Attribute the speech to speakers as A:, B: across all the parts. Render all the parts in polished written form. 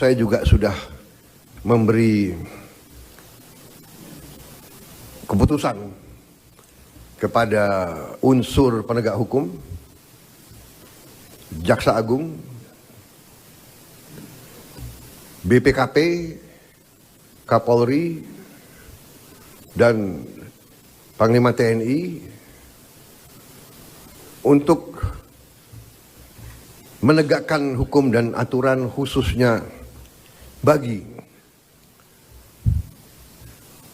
A: Saya juga sudah memberi keputusan kepada unsur penegak hukum, Jaksa Agung, BPKP, Kapolri, dan Panglima TNI untuk menegakkan hukum dan aturan khususnya bagi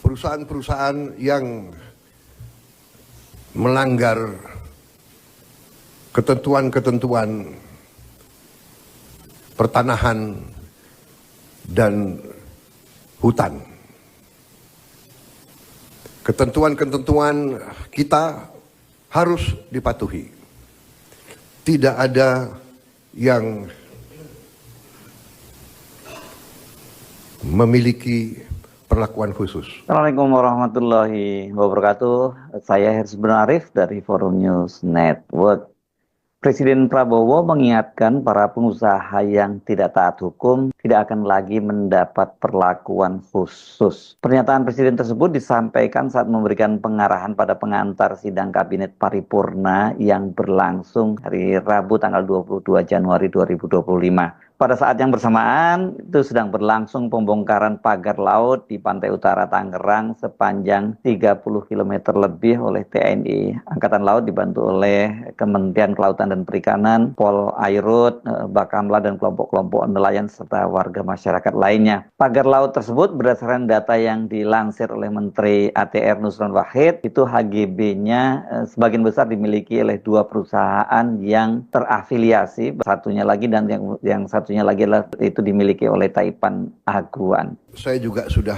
A: perusahaan-perusahaan yang melanggar ketentuan-ketentuan pertanahan dan hutan. Ketentuan-ketentuan kita harus dipatuhi. Tidak ada yang memiliki perlakuan khusus.
B: Assalamualaikum warahmatullahi wabarakatuh. Saya Hersy bin Arif dari Forum News Network. Presiden Prabowo mengingatkan para pengusaha yang tidak taat hukum tidak akan lagi mendapat perlakuan khusus. Pernyataan Presiden tersebut disampaikan saat memberikan pengarahan pada pengantar sidang Kabinet Paripurna yang berlangsung hari Rabu tanggal 22 Januari 2025. Pada saat yang bersamaan, itu sedang berlangsung pembongkaran pagar laut di pantai utara Tangerang sepanjang 30 km lebih oleh TNI Angkatan Laut dibantu oleh Kementerian Kelautan dan Perikanan, Pol Airut, Bakamla, dan kelompok-kelompok nelayan serta warga masyarakat lainnya. Pagar laut tersebut berdasarkan data yang dilansir oleh Menteri ATR Nusron Wahid, itu HGB-nya sebagian besar dimiliki oleh dua perusahaan yang terafiliasi, satunya lagi dan yang satunya lagi adalah itu dimiliki oleh Taipan Aguan.
A: Saya juga sudah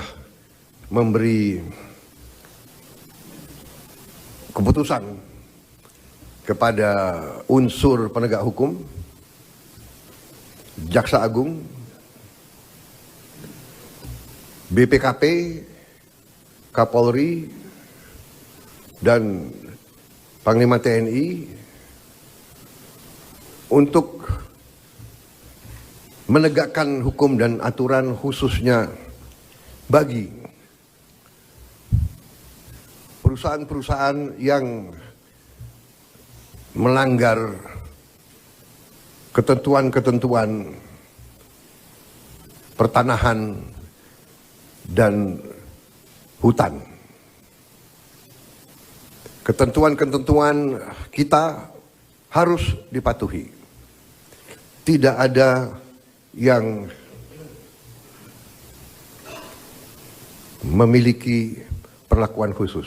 A: memberi keputusan kepada unsur penegak hukum, Jaksa Agung, BPKP, Kapolri, dan Panglima TNI untuk menegakkan hukum dan aturan khususnya bagi perusahaan-perusahaan yang melanggar ketentuan-ketentuan pertanahan dan hutan. Ketentuan-ketentuan kita harus dipatuhi. Tidak ada yang memiliki perlakuan khusus.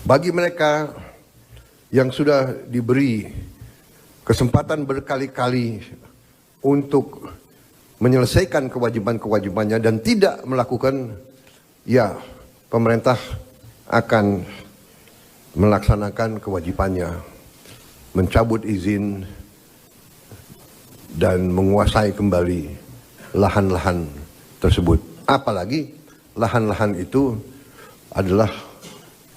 A: Bagi mereka yang sudah diberi kesempatan berkali-kali untuk menyelesaikan kewajiban-kewajibannya dan tidak melakukan, ya pemerintah akan melaksanakan kewajibannya, mencabut izin dan menguasai kembali lahan-lahan tersebut. Apalagi lahan-lahan itu adalah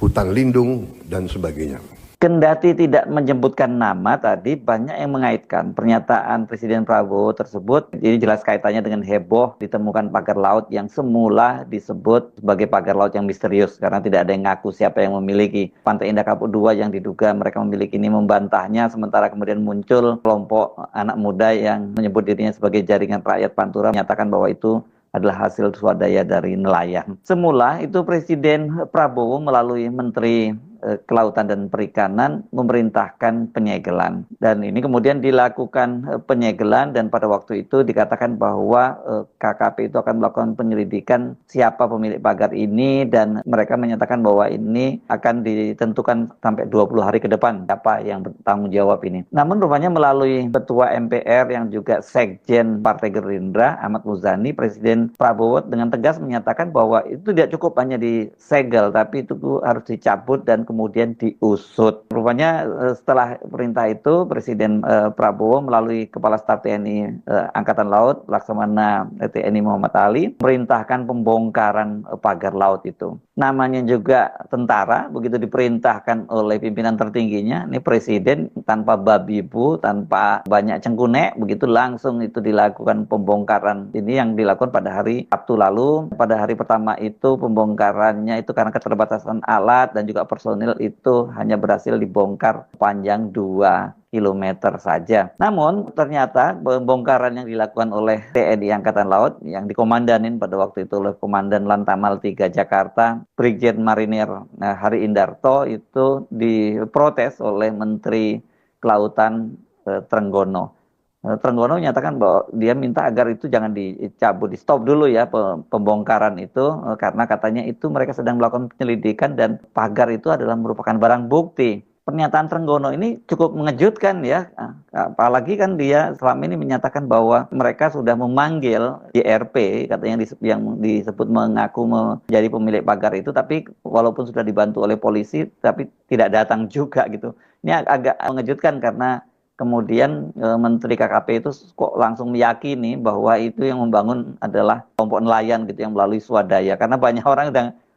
A: hutan lindung dan sebagainya.
B: Kendati tidak menyebutkan nama tadi, banyak yang mengaitkan pernyataan Presiden Prabowo tersebut. Ini jelas kaitannya dengan heboh ditemukan pagar laut yang semula disebut sebagai pagar laut yang misterius karena tidak ada yang ngaku siapa yang memiliki. Pantai Indah Kapuk II yang diduga mereka memiliki ini membantahnya, sementara kemudian muncul kelompok anak muda yang menyebut dirinya sebagai Jaringan Rakyat Pantura menyatakan bahwa itu adalah hasil swadaya dari nelayan. Semula itu Presiden Prabowo melalui Menteri Kelautan dan Perikanan memerintahkan penyegelan. Dan ini kemudian dilakukan penyegelan dan pada waktu itu dikatakan bahwa KKP itu akan melakukan penyelidikan siapa pemilik pagar ini dan mereka menyatakan bahwa ini akan ditentukan sampai 20 hari ke depan siapa yang bertanggung jawab ini. Namun rupanya melalui Ketua MPR yang juga Sekjen Partai Gerindra Ahmad Muzani, Presiden Prabowo dengan tegas menyatakan bahwa itu tidak cukup hanya disegel tapi itu harus dicabut dan kemudian diusut. Rupanya setelah perintah itu Presiden Prabowo melalui Kepala Staf TNI Angkatan Laut Laksamana TNI Muhammad Ali merintahkan pembongkaran pagar laut itu. namanya juga tentara, begitu diperintahkan oleh pimpinan tertingginya, ini presiden tanpa babi bu, tanpa banyak cengkunek, begitu langsung itu dilakukan pembongkaran. Ini yang dilakukan pada hari Sabtu lalu. Pada hari pertama itu pembongkarannya itu karena keterbatasan alat dan juga personil itu hanya berhasil dibongkar panjang 2 kilometer saja. Namun ternyata pembongkaran yang dilakukan oleh TNI Angkatan Laut yang dikomandanin pada waktu itu oleh Komandan Lantamal 3 Jakarta, Brigjen Marinir Hari Indarto, itu diprotes oleh Menteri Kelautan Trenggono. Trenggono menyatakan bahwa dia minta agar itu jangan dicabut, di stop dulu ya pembongkaran itu, karena katanya itu mereka sedang melakukan penyelidikan dan pagar itu adalah merupakan barang bukti. Pernyataan Trenggono ini cukup mengejutkan ya, apalagi kan dia selama ini menyatakan bahwa mereka sudah memanggil JRP, katanya yang disebut mengaku menjadi pemilik pagar itu, tapi walaupun sudah dibantu oleh polisi, tapi tidak datang juga gitu. Ini agak mengejutkan karena kemudian Menteri KKP itu kok langsung meyakini bahwa itu yang membangun adalah kelompok nelayan gitu yang melalui swadaya, karena banyak orang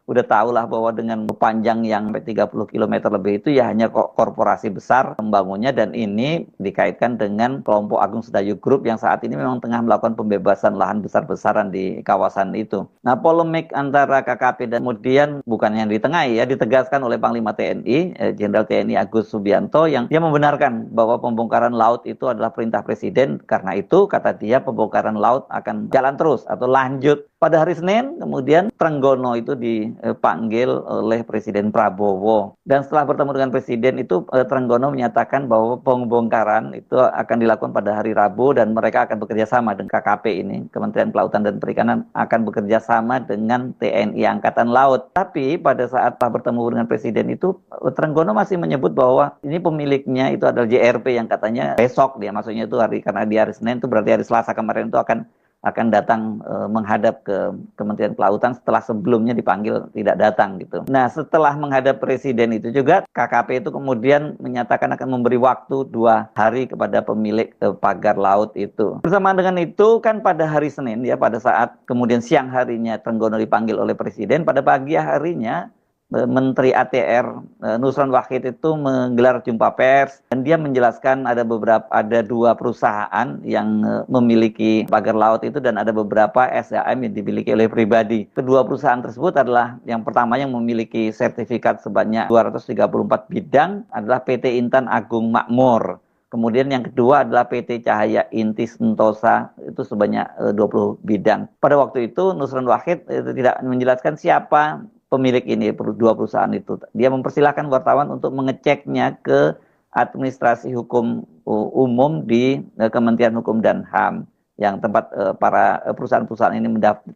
B: udah tahu lah bahwa dengan panjang yang sampai 30 km lebih itu ya hanya korporasi besar membangunnya, dan ini dikaitkan dengan kelompok Agung Sedayu Group yang saat ini memang tengah melakukan pembebasan lahan besar-besaran di kawasan itu. Nah, polemik antara KKP dan kemudian bukan yang ditengahi ya, ditegaskan oleh Panglima TNI, Jenderal TNI Agus Subianto, yang dia membenarkan bahwa pembongkaran laut itu adalah perintah presiden. Karena itu, kata dia, pembongkaran laut akan jalan terus atau lanjut. Pada hari Senin, kemudian Trenggono itu dipanggil oleh Presiden Prabowo. Dan setelah bertemu dengan Presiden itu, Trenggono menyatakan bahwa pembongkaran itu akan dilakukan pada hari Rabu dan mereka akan bekerja sama dengan KKP ini. Kementerian Kelautan dan Perikanan akan bekerja sama dengan TNI Angkatan Laut. Tapi pada saat bertemu dengan Presiden itu, Trenggono masih menyebut bahwa ini pemiliknya itu adalah JRP yang katanya besok, dia maksudnya itu karena di hari Senin itu berarti hari Selasa kemarin itu akan datang menghadap ke Kementerian Kelautan setelah sebelumnya dipanggil tidak datang gitu. Nah, setelah menghadap presiden itu juga KKP itu kemudian menyatakan akan memberi waktu 2 hari kepada pemilik pagar laut itu. Bersamaan dengan itu kan pada hari Senin ya, pada saat kemudian siang harinya Trenggono dipanggil oleh presiden, pada pagi harinya Menteri ATR Nusron Wahid itu menggelar jumpa pers dan dia menjelaskan ada 2 perusahaan yang memiliki pagar laut itu dan ada beberapa SDM yang dimiliki oleh pribadi. Kedua perusahaan tersebut adalah yang pertama yang memiliki sertifikat sebanyak 234 bidang adalah PT Intan Agung Makmur. Kemudian yang kedua adalah PT Cahaya Inti Sentosa, itu sebanyak 20 bidang. Pada waktu itu Nusron Wahid tidak menjelaskan siapa pemilik ini, 2 perusahaan itu. Dia mempersilahkan wartawan untuk mengeceknya ke administrasi hukum umum di Kementerian Hukum dan HAM yang tempat para perusahaan-perusahaan ini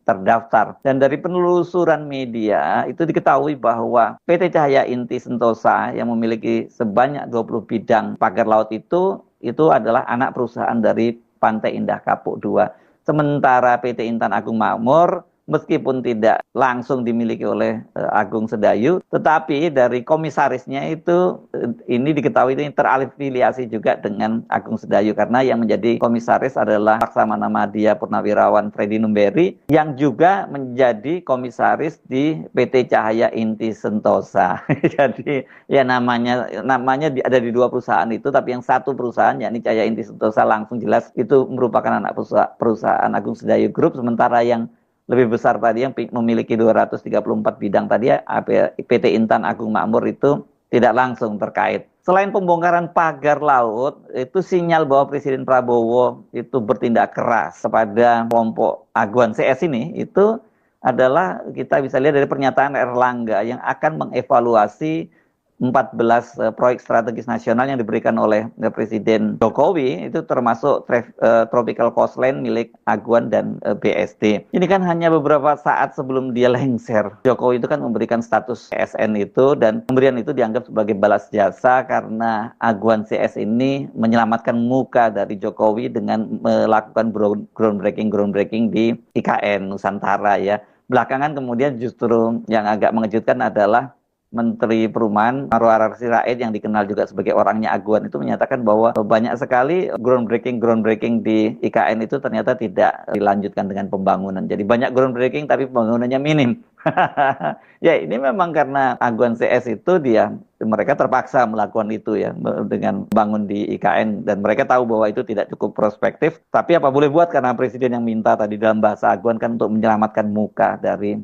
B: terdaftar. Dan dari penelusuran media itu diketahui bahwa PT Cahaya Inti Sentosa yang memiliki sebanyak 20 bidang pagar laut itu adalah anak perusahaan dari Pantai Indah Kapuk II. Sementara PT Intan Agung Makmur meskipun tidak langsung dimiliki oleh Agung Sedayu, tetapi dari komisarisnya itu ini diketahui ini terafiliasi juga dengan Agung Sedayu, karena yang menjadi komisaris adalah Laksamana Madya Purnawirawan Freddy Numberi yang juga menjadi komisaris di PT Cahaya Inti Sentosa. Jadi ya namanya ada di 2 perusahaan itu, tapi yang satu perusahaan yakni Cahaya Inti Sentosa langsung jelas itu merupakan anak perusahaan Agung Sedayu Group, sementara yang lebih besar tadi yang memiliki 234 bidang tadi ya, PT Intan Agung Makmur itu tidak langsung terkait. Selain pembongkaran pagar laut, itu sinyal bahwa Presiden Prabowo itu bertindak keras kepada kelompok Aguan CS ini, itu adalah kita bisa lihat dari pernyataan Erlangga yang akan mengevaluasi 14 proyek strategis nasional yang diberikan oleh Presiden Jokowi, itu termasuk Tropical Coastline milik Aguan dan BSD. Ini kan hanya beberapa saat sebelum dia lengser. Jokowi itu kan memberikan status CSN itu, dan pemberian itu dianggap sebagai balas jasa karena Aguan CS ini menyelamatkan muka dari Jokowi dengan melakukan groundbreaking di IKN Nusantara ya. Belakangan kemudian justru yang agak mengejutkan adalah Menteri Perumahan Marwarar Sirait yang dikenal juga sebagai orangnya Aguan itu menyatakan bahwa banyak sekali groundbreaking di IKN itu ternyata tidak dilanjutkan dengan pembangunan. Jadi banyak groundbreaking tapi pembangunannya minim. Ya, ini memang karena Aguan CS itu mereka terpaksa melakukan itu ya dengan bangun di IKN, dan mereka tahu bahwa itu tidak cukup prospektif. Tapi apa boleh buat, karena presiden yang minta tadi dalam bahasa Aguan kan untuk menyelamatkan muka dari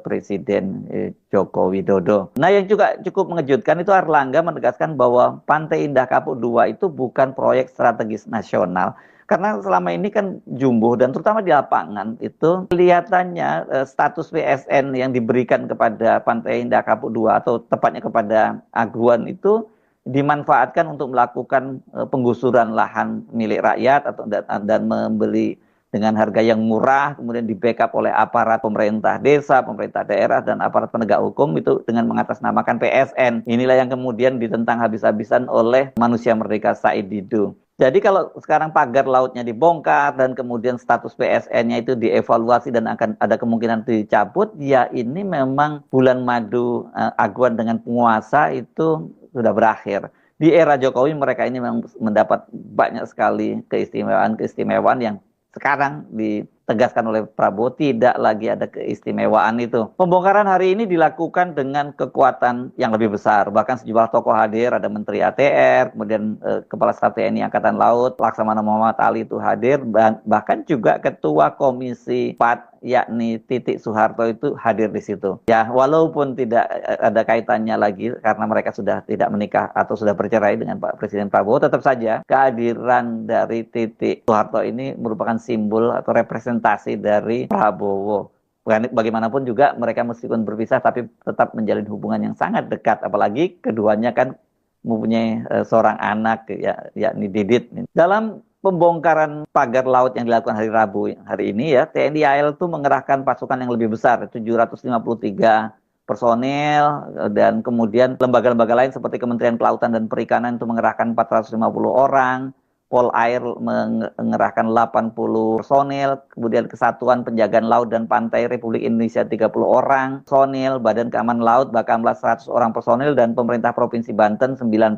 B: Presiden Joko Widodo. Nah, yang juga cukup mengejutkan itu Airlangga menegaskan bahwa Pantai Indah Kapuk II itu bukan proyek strategis nasional. Karena selama ini kan Jumbo dan terutama di lapangan itu kelihatannya status PSN yang diberikan kepada Pantai Indah Kapuk II atau tepatnya kepada Aguan itu dimanfaatkan untuk melakukan penggusuran lahan milik rakyat atau dan membeli dengan harga yang murah, kemudian di backup oleh aparat pemerintah desa, pemerintah daerah, dan aparat penegak hukum itu dengan mengatasnamakan PSN. Inilah yang kemudian ditentang habis-habisan oleh manusia merdeka Said Didu. Jadi kalau sekarang pagar lautnya dibongkar dan kemudian status PSN-nya itu dievaluasi dan akan ada kemungkinan dicabut, ya ini memang bulan madu Aguan dengan penguasa itu sudah berakhir. Di era Jokowi mereka ini memang mendapat banyak sekali keistimewaan-keistimewaan yang sekarang ditegaskan oleh Prabowo tidak lagi ada keistimewaan itu. Pembongkaran hari ini dilakukan dengan kekuatan yang lebih besar. Bahkan sejumlah tokoh hadir, ada Menteri ATR, kemudian Kepala Staf TNI Angkatan Laut, Laksamana Muhammad Ali itu hadir, bahkan juga Ketua Komisi 4 yakni Titik Soeharto itu hadir di situ. Ya, walaupun tidak ada kaitannya lagi karena mereka sudah tidak menikah atau sudah bercerai dengan Pak Presiden Prabowo, tetap saja kehadiran dari Titik Soeharto ini merupakan simbol atau representasi dari Prabowo. Bagaimanapun juga mereka meskipun berpisah tapi tetap menjalin hubungan yang sangat dekat, apalagi keduanya kan mempunyai seorang anak yakni Didit. Dalam pembongkaran pagar laut yang dilakukan hari Rabu hari ini ya, TNI AL itu mengerahkan pasukan yang lebih besar, 753 personel, dan kemudian lembaga-lembaga lain seperti Kementerian Kelautan dan Perikanan itu mengerahkan 450 orang, Polair mengerahkan 80 personel, kemudian Kesatuan Penjagaan Laut dan Pantai Republik Indonesia 30 orang personel, Badan Keamanan Laut Bakamla 100 orang personel, dan pemerintah Provinsi Banten 95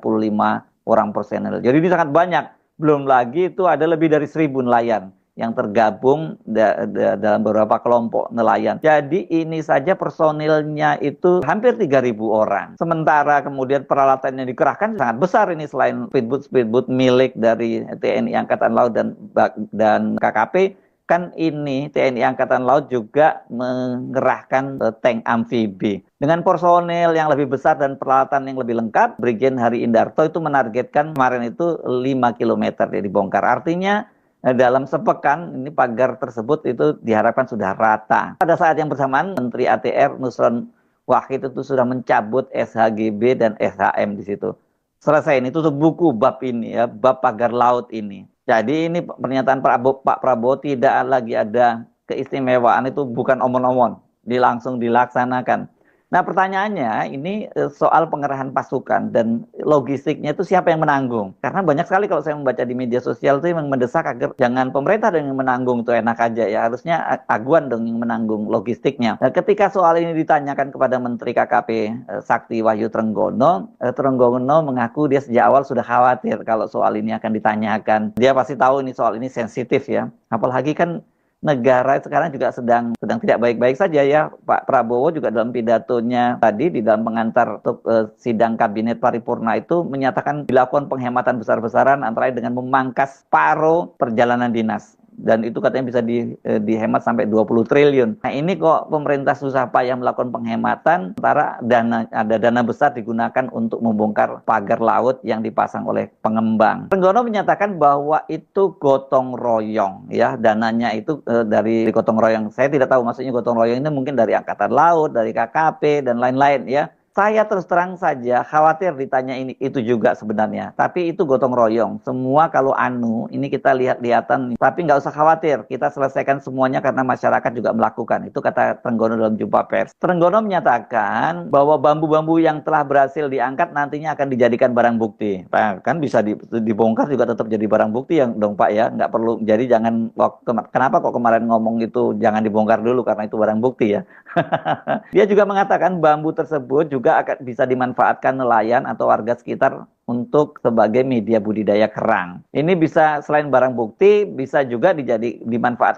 B: orang personel. Jadi ini sangat banyak. Belum lagi itu ada lebih dari 1.000 nelayan yang tergabung dalam beberapa kelompok nelayan. Jadi ini saja personilnya itu hampir 3.000 orang. Sementara kemudian peralatan yang dikerahkan sangat besar ini, selain speedboat milik dari TNI Angkatan Laut dan KKP, kan ini TNI Angkatan Laut juga mengerahkan tank amfibi. Dengan personel yang lebih besar dan peralatan yang lebih lengkap, Brigjen Hari Indarto itu menargetkan kemarin itu 5 km ya dibongkar. Artinya dalam sepekan ini pagar tersebut itu diharapkan sudah rata. Pada saat yang bersamaan, Menteri ATR Nusron Wahid itu sudah mencabut SHGB dan SHM di situ. Selesai, ini tutup buku bab ini ya, bab pagar laut ini. Jadi ini pernyataan Pak Prabowo tidak lagi ada keistimewaan, itu bukan omon-omon, langsung dilaksanakan. Nah, pertanyaannya ini soal pengerahan pasukan dan logistiknya itu siapa yang menanggung? Karena banyak sekali kalau saya membaca di media sosial itu yang mendesak agar jangan pemerintah yang menanggung, itu enak aja ya, harusnya Aguan dong yang menanggung logistiknya. Nah, ketika soal ini ditanyakan kepada Menteri KKP Sakti Wahyu Trenggono, Trenggono mengaku dia sejak awal sudah khawatir kalau soal ini akan ditanyakan. Dia pasti tahu ini soal ini sensitif ya, apalagi kan negara sekarang juga sedang tidak baik-baik saja ya. Pak Prabowo juga dalam pidatonya tadi di dalam pengantar sidang kabinet paripurna itu menyatakan dilakukan penghematan besar-besaran antara lain dengan memangkas separuh perjalanan dinas. Dan itu katanya bisa dihemat sampai 20 triliun. Nah, ini kok pemerintah susah payah melakukan penghematan, sementara ada dana besar digunakan untuk membongkar pagar laut yang dipasang oleh pengembang. Trenggono menyatakan bahwa itu gotong royong ya, dananya itu dari gotong royong. Saya tidak tahu maksudnya gotong royong ini, mungkin dari Angkatan Laut, dari KKP dan lain-lain ya. Saya terus terang saja khawatir ditanya ini itu juga sebenarnya. Tapi itu gotong royong. Semua kalau ini kita lihat-lihatan. Tapi nggak usah khawatir. Kita selesaikan semuanya karena masyarakat juga melakukan. Itu kata Trenggono dalam jumpa pers. Trenggono menyatakan bahwa bambu-bambu yang telah berhasil diangkat nantinya akan dijadikan barang bukti. Nah, kan bisa dibongkar juga tetap jadi barang bukti yang dong Pak ya. Nggak perlu. Jadi jangan, kenapa kok kemarin ngomong itu jangan dibongkar dulu karena itu barang bukti ya. Dia juga mengatakan bambu tersebut juga akan bisa dimanfaatkan nelayan atau warga sekitar untuk sebagai media budidaya kerang. Ini bisa selain barang bukti, bisa juga dimanfaatkan